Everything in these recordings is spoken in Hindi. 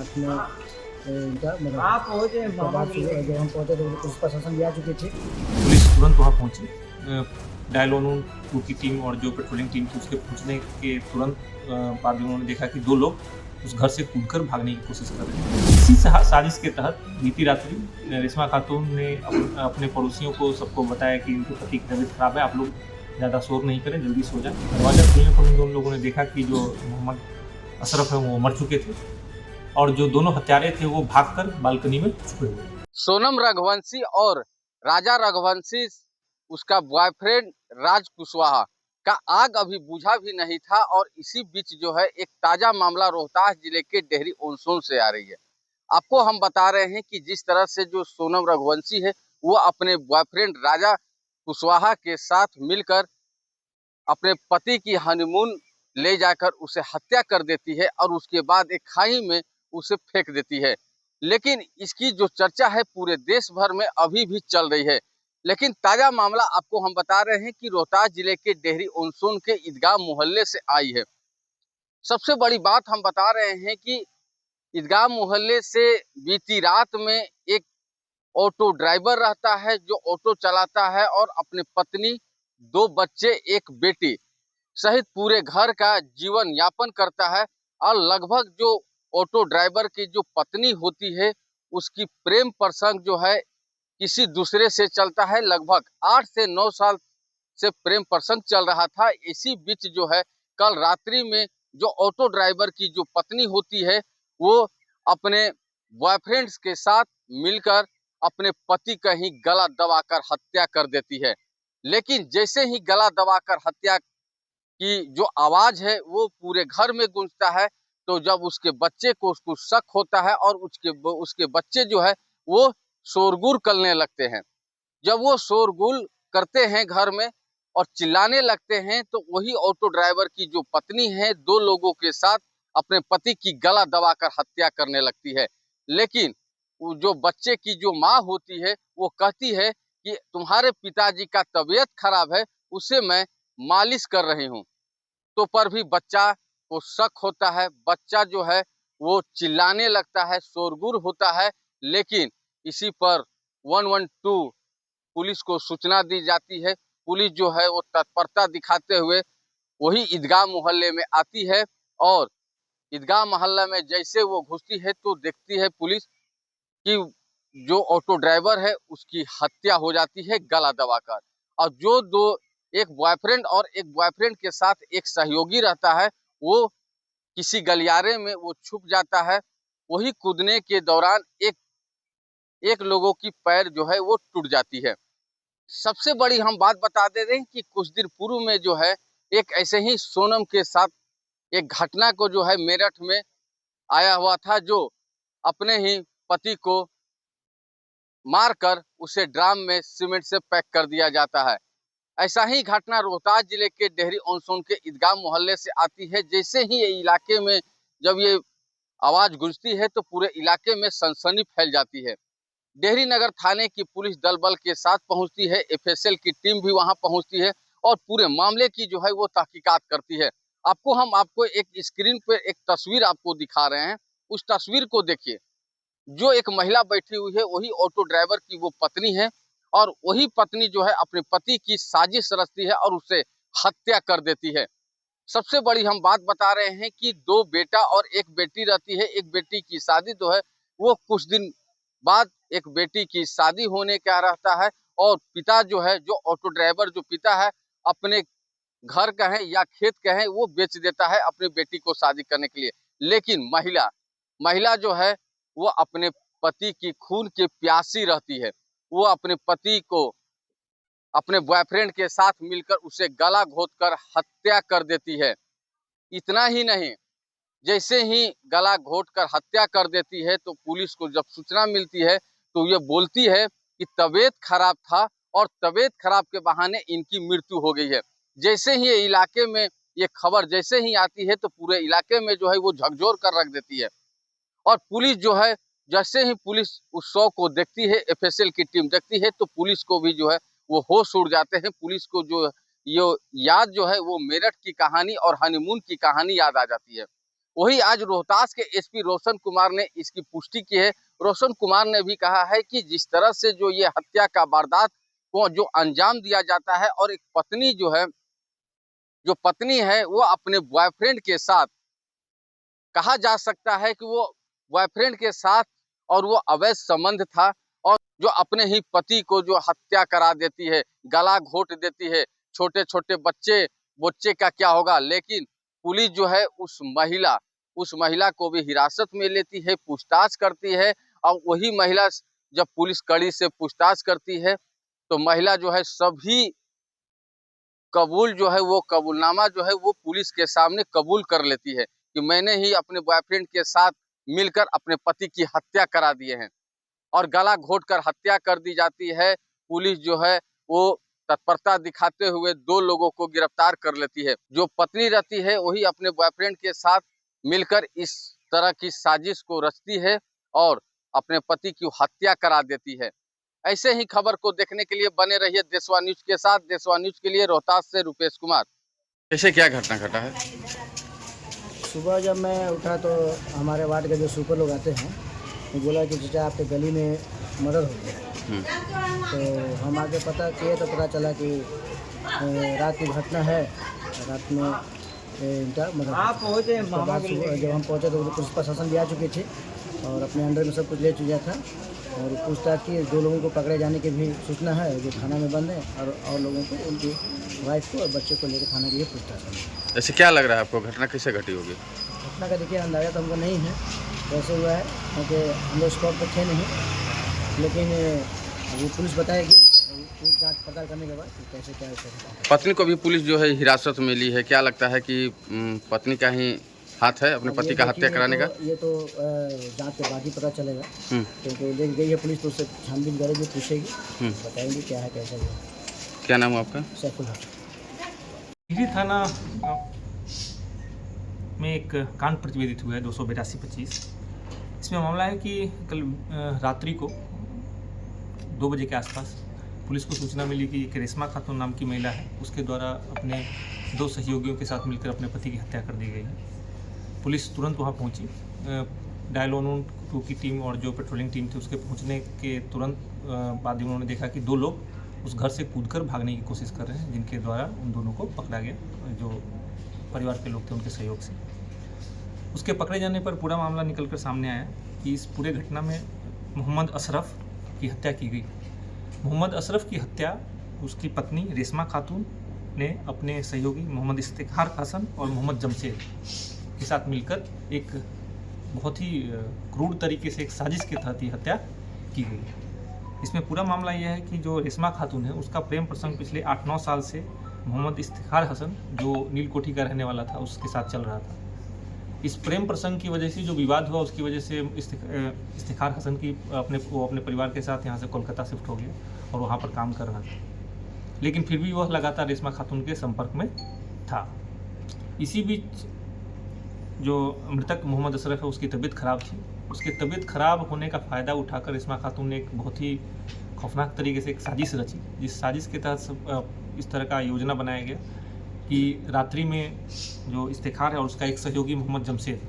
रात में इनका मतलब उसके बाद सुबह जब हम पहुँचे तो पुलिस प्रशासन भी आ चुकी थी। पुलिस तुरंत वहाँ पहुंची। डायल 112 की टीम और जो पेट्रोलिंग टीम थी उसके पहुंचने के तुरंत बाद में उन्होंने देखा कि 2 लोग उस घर से कूदकर भागने की कोशिश कर रहे हैं। इसी साजिश के तहत बीती रात्रि रेशमा खातून ने अपने पड़ोसियों को सबको बताया कि इनके पति की तबीयत खराब है, आप लोग ज़्यादा शोर नहीं करें, जल्दी सो जाएं। दरवाज़ा खुलने पर उन दोनों लोगों ने देखा कि जो मोहम्मद अशरफ है वो मर चुके थे और जो दोनों हत्यारे थे वो भागकर बालकनी में छुपे हुए। सोनम रघुवंशी और राजा रघुवंशी उसका बॉयफ्रेंड राज कुशवाहा का आग अभी बुझा भी नहीं था और इसी बीच जो है एक ताजा मामला रोहतास जिले के डेहरी ऑन सोन से आ रही है। आपको हम बता रहे हैं कि जिस तरह से जो सोनम रघुवंशी है वो अपने बॉयफ्रेंड राजा कुशवाहा के साथ मिलकर अपने पति की हनीमून ले जाकर उसे हत्या कर देती है और उसके बाद एक खाई में उसे फेंक देती है। लेकिन इसकी जो चर्चा है पूरे देश भर में अभी भी चल रही है। लेकिन ताजा मामला आपको हम बता रहे हैं कि रोहतास जिले के डेहरी ऑन सोन के ईदगाह मोहल्ले से आई है। सबसे बड़ी बात हम बता रहे हैं कि ईदगाह मोहल्ले से बीती रात में एक ऑटो ड्राइवर रहता है जो ऑटो चलाता है और अपने पत्नी, 2 बच्चे, 1 बेटी सहित पूरे घर का जीवन यापन करता है। और लगभग जो ऑटो ड्राइवर की जो पत्नी होती है उसकी प्रेम प्रसंग जो है किसी दूसरे से चलता है। लगभग 8 से 9 साल से प्रेम प्रसंग चल रहा था। इसी बीच जो है कल रात्रि में जो ऑटो ड्राइवर की जो पत्नी होती है वो अपने बॉयफ्रेंड्स के साथ मिलकर अपने पति का ही गला दबाकर हत्या कर देती है। लेकिन जैसे ही गला दबाकर हत्या की जो आवाज है वो पूरे घर में गूंजता है, तो जब उसके बच्चे को उसको शक होता है और उसके बच्चे जो है वो शोरगुल करने लगते हैं। जब वो शोरगुल करते हैं घर में और चिल्लाने लगते हैं तो वही ऑटो ड्राइवर की जो पत्नी है 2 लोगों के साथ अपने पति की गला दबाकर हत्या करने लगती है। लेकिन वो जो बच्चे की जो माँ होती है वो कहती है कि तुम्हारे पिताजी का तबीयत खराब है, उसे मैं मालिश कर रही हूँ। तो पर भी बच्चा को शक होता है, बच्चा जो है वो चिल्लाने लगता है, शोरगुल होता है। लेकिन इसी पर 112 पुलिस को सूचना दी जाती है। पुलिस जो है वो तत्परता दिखाते हुए वही ईदगाह मोहल्ले में आती है और ईदगाह मोहल्ला में जैसे वो घुसती है तो देखती है पुलिस कि जो ऑटो ड्राइवर है उसकी हत्या हो जाती है गला दबाकर। और जो दो एक बॉयफ्रेंड और एक बॉयफ्रेंड के साथ एक सहयोगी रहता है वो किसी गलियारे में वो छुप जाता है। वही कूदने के दौरान एक लोगों की पैर जो है वो टूट जाती है। सबसे बड़ी हम बात बता दे रहे हैं कि कुछ दिन पूर्व में जो है एक ऐसे ही सोनम के साथ एक घटना को जो है मेरठ में आया हुआ था, जो अपने ही पति को मारकर उसे ड्राम में सीमेंट से पैक कर दिया जाता है। ऐसा ही घटना रोहतास जिले के डेहरी ऑन सोन के ईदगाह मोहल्ले से आती है। जैसे ही ये इलाके में जब ये आवाज गूंजती है तो पूरे इलाके में सनसनी फैल जाती है। डेहरी नगर थाने की पुलिस दल बल के साथ पहुंचती है, एफएसएल की टीम भी वहां पहुंचती है और पूरे मामले की जो है वो तहकीकात करती है। आपको एक स्क्रीन पे एक तस्वीर आपको दिखा रहे हैं, उस तस्वीर को देखिए। जो एक महिला बैठी हुई है वही ऑटो ड्राइवर की वो पत्नी है और वही पत्नी जो है अपने पति की साजिश रचती है और उसे हत्या कर देती है। सबसे बड़ी हम बात बता रहे हैं कि 2 बेटा और 1 बेटी रहती है। एक बेटी की शादी जो है वो कुछ दिन बाद एक बेटी की शादी होने का रहता है और पिता जो है, जो ऑटो ड्राइवर जो पिता है, अपने घर का है या खेत का है वो बेच देता है अपनी बेटी को शादी करने के लिए। लेकिन महिला महिला जो है वो अपने पति की खून की प्यासी रहती है। वो अपने पति को अपने बॉयफ्रेंड के साथ मिलकर उसे गला घोंटकर हत्या कर देती है। इतना ही नहीं, जैसे ही गला घोंटकर हत्या कर देती है तो पुलिस को जब सूचना मिलती है तो ये बोलती है कि तबीयत खराब था और तबीयत खराब के बहाने इनकी मृत्यु हो गई है। जैसे ही ये इलाके में ये खबर जैसे ही आती है तो पूरे इलाके में जो है वो झकझोर कर रख देती है। और पुलिस जो है जैसे ही पुलिस उस शव को देखती है, एफएसएल की टीम देखती है तो पुलिस को भी जो है वो होश उड़ जाते हैं। पुलिस को जो याद जो है वो मेरठ की कहानी और हनीमून की कहानी याद आ जाती है। वही आज रोहतास के एसपी रोशन कुमार ने इसकी पुष्टि की है। रोशन कुमार ने भी कहा है कि जिस तरह से जो ये हत्या का वारदात को जो अंजाम दिया जाता है और एक पत्नी है वो अपने बॉयफ्रेंड के साथ, कहा जा सकता है कि वो बॉयफ्रेंड के साथ और वो अवैध संबंध था और जो अपने ही पति को जो हत्या करा देती है, गला घोट देती है। छोटे छोटे बच्चे का क्या होगा, लेकिन पुलिस जो है उस महिला को भी हिरासत में लेती है, पूछताछ करती है। और वही महिला जब पुलिस कड़ी से पूछताछ करती है तो महिला जो है सभी कबूलनामा जो है वो पुलिस के सामने कबूल कर लेती है कि मैंने ही अपने बॉयफ्रेंड के साथ मिलकर अपने पति की हत्या करा दिए हैं और गला घोटकर हत्या कर दी जाती है। पुलिस जो है वो तत्परता दिखाते हुए 2 लोगों को गिरफ्तार कर लेती है। जो पत्नी रहती है वही अपने बॉयफ्रेंड के साथ मिलकर इस तरह की साजिश को रचती है और अपने पति की हत्या करा देती है। ऐसे ही खबर को देखने के लिए बने रहिए देशवा न्यूज के साथ। देशवा न्यूज के लिए रोहतास से रुपेश कुमार। कैसे क्या घटना घटा है? सुबह जब मैं उठा तो हमारे वार्ड के जो सुपर लोग आते हैं वो बोला कि चाचा आपके गली में मर्डर हो गया। तो हम आगे पता किए तो पता चला कि रात की घटना है। रात में इनका मर्डर। जब हम पहुँचे तो पुलिस प्रशासन भी आ चुकी थी और अपने अंडर में सब कुछ ले चुका था और पूछताछ की। 2 लोगों को पकड़े जाने की भी सूचना है जो थाना में बंद है और लोगों को उनकी वाइफ को और बच्चे को लेकर थाना के लिए पूछताछ करना। ऐसे क्या लग रहा है आपको, घटना कैसे घटी होगी? घटना का देखिए अंदाज़ा तो हमको नहीं है कैसे हुआ है, क्योंकि हम लोग स्पॉट पर थे नहीं, लेकिन वो पुलिस बताएगी जांच पता करने के बाद कैसे क्या है। पत्नी को भी पुलिस जो है हिरासत में ली है, क्या लगता है कि पत्नी का ही हाथ है अपने पति का हत्या कराने का? ये तो जांच के बाद ही पता चलेगा, क्योंकि ले गई है पुलिस तो उससे छानबीन करेगी, पूछेगी, बताएंगे क्या है कैसे हुआ। क्या नाम है आपका? सैफुल हक। टिहरी थाना में एक कांड प्रतिवेदित हुआ है 282/25। इसमें मामला है कि कल रात्रि को 2 बजे के आसपास पुलिस को सूचना मिली कि एक रेशमा खातून नाम की महिला है, उसके द्वारा अपने 2 सहयोगियों के साथ मिलकर अपने पति की हत्या कर दी गई है। पुलिस तुरंत वहां पहुंची। डायल 112 की टीम और जो पेट्रोलिंग टीम थी उसके पहुंचने के तुरंत बाद उन्होंने देखा कि 2 लोग उस घर से कूदकर भागने की कोशिश कर रहे हैं, जिनके द्वारा उन दोनों को पकड़ा गया, जो परिवार के लोग थे उनके सहयोग से। उसके पकड़े जाने पर पूरा मामला निकलकर सामने आया कि इस पूरे घटना में मोहम्मद अशरफ की हत्या की गई। मोहम्मद अशरफ की हत्या उसकी पत्नी रेशमा खातून ने अपने सहयोगी मोहम्मद इफ्तिखार हसन और मोहम्मद जमशेद के साथ मिलकर एक बहुत ही क्रूर तरीके से एक साजिश के तहत ये हत्या की गई। इसमें पूरा मामला यह है कि जो रेशमा खातून है उसका प्रेम प्रसंग पिछले 8-9 साल से मोहम्मद इफ्तिखार हसन, जो नीलकोठी का रहने वाला था, उसके साथ चल रहा था। इस प्रेम प्रसंग की वजह से जो विवाद हुआ उसकी वजह से इफ्तिखार हसन की अपने परिवार के साथ यहाँ से कोलकाता शिफ्ट हो गया और वहाँ पर काम कर रहा था, लेकिन फिर भी वह लगातार रेशमा खातून के संपर्क में था। इसी बीच जो मृतक मोहम्मद अशरफ है उसकी तबीयत खराब थी। उसकी तबीयत खराब होने का फ़ायदा उठाकर रेशमा खातून ने एक बहुत ही खौफनाक तरीके से एक साजिश रची, जिस साजिश के तहत इस तरह का योजना बनाया गया कि रात्रि में जो इफ्तिखार है और उसका एक सहयोगी मोहम्मद जमशेद,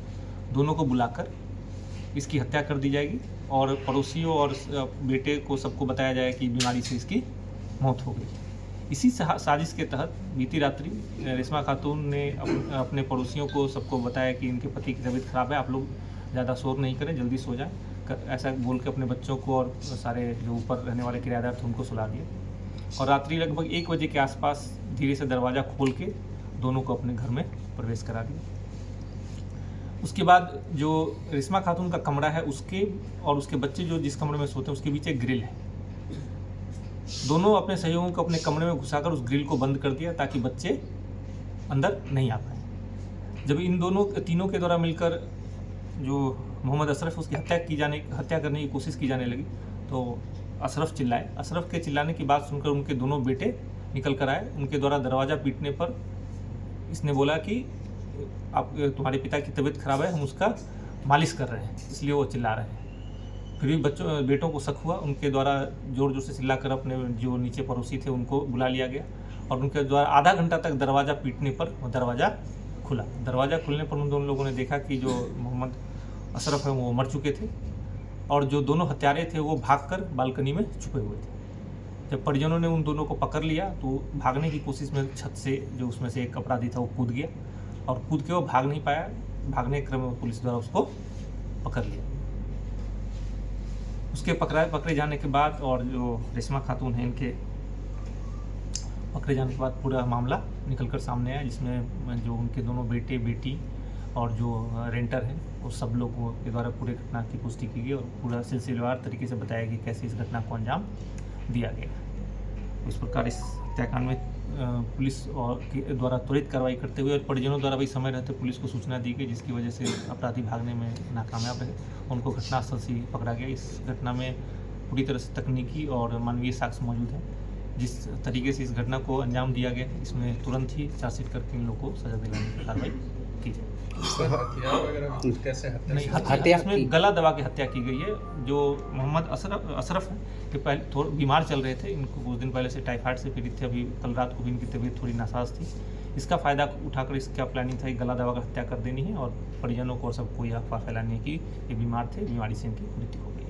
दोनों को बुलाकर इसकी हत्या कर दी जाएगी और पड़ोसियों और बेटे को सबको बताया जाएगा कि बीमारी से इसकी मौत हो गई। इसी साजिश के तहत बीती रात्रि रेशमा खातून ने अपने पड़ोसियों को सबको बताया कि इनके पति की तबीयत खराब है, आप लोग ज़्यादा शोर नहीं करें, जल्दी सो जाएं, ऐसा बोल के अपने बच्चों को और सारे जो ऊपर रहने वाले किराएदार थे उनको सुला दिया और रात्रि लगभग 1 बजे के आसपास धीरे से दरवाज़ा खोल के दोनों को अपने घर में प्रवेश करा दिया। उसके बाद जो रेशमा खातून का कमरा है उसके और उसके बच्चे जो जिस कमरे में सोते हैं उसके बीच एक ग्रिल है। दोनों अपने सहयोगियों को अपने कमरे में घुसाकर उस ग्रिल को बंद कर दिया ताकि बच्चे अंदर नहीं आ पाए। जब इन तीनों के द्वारा मिलकर जो मोहम्मद अशरफ उसकी हत्या करने की कोशिश की जाने लगी तो अशरफ चिल्लाए। अशरफ के चिल्लाने की बात सुनकर उनके दोनों बेटे निकल कर आए। उनके द्वारा दरवाज़ा पीटने पर इसने बोला कि आप तुम्हारे पिता की तबीयत खराब है, हम उसका मालिश कर रहे हैं, इसलिए वो चिल्ला रहे हैं। फिर भी बेटों को शक हुआ, उनके द्वारा ज़ोर ज़ोर से चिल्लाकर अपने जो नीचे पड़ोसी थे उनको बुला लिया गया और उनके द्वारा आधा घंटा तक दरवाज़ा पीटने पर वो दरवाज़ा खुला। दरवाज़ा खुलने पर उन दोनों लोगों ने देखा कि जो मोहम्मद अशरफ है वो मर चुके थे और जो दोनों हत्यारे थे वो भागकर बालकनी में छुपे हुए थे। जब परिजनों ने उन दोनों को पकड़ लिया तो भागने की कोशिश में छत से जो उसमें से एक अपराधी था वो कूद गया और कूद के वो भाग नहीं पाया। भागने के क्रम में पुलिस द्वारा उसको पकड़ लिया। उसके पकड़े जाने के बाद और जो रेशमा खातून है इनके पकड़े जाने के बाद पूरा मामला निकल कर सामने आया, जिसमें जो उनके दोनों बेटे बेटी और जो रेंटर हैं वो सब लोगों के द्वारा पूरे घटना की पुष्टि की गई और पूरा सिलसिलेवार तरीके से बताया कि कैसे इस घटना को अंजाम दिया गया। इस प्रकार इस हत्याकांड में पुलिस और के द्वारा त्वरित कार्रवाई करते हुए और परिजनों द्वारा भी समय रहते पुलिस को सूचना दी गई, जिसकी वजह से अपराधी भागने में नाकामयाब रहे। उनको घटनास्थल से ही पकड़ा गया। इस घटना में पूरी तरह से तकनीकी और मानवीय साक्ष्य मौजूद हैं। जिस तरीके से इस घटना को अंजाम दिया गया इसमें तुरंत ही चार्जशीट करके इन लोगों को सजा दिलाने की कार्रवाई की जाए। नहीं, हत्या इसमें गला दबा के हत्या की गई है। जो मोहम्मद अशरफ है कि पहले थोड़ा बीमार चल रहे थे, इनको कुछ दिन पहले से टाइफाइड से पीड़ित थे। अभी कल रात को भी इनकी तबीयत थोड़ी नासाज थी। इसका फ़ायदा उठाकर इसका प्लानिंग था कि गला दबा कर हत्या कर देनी है और परिजनों को और सबको यह अफवाह फैलानी है कि ये बीमार थे, बीमारी से इनकी मृत्यु हो गई।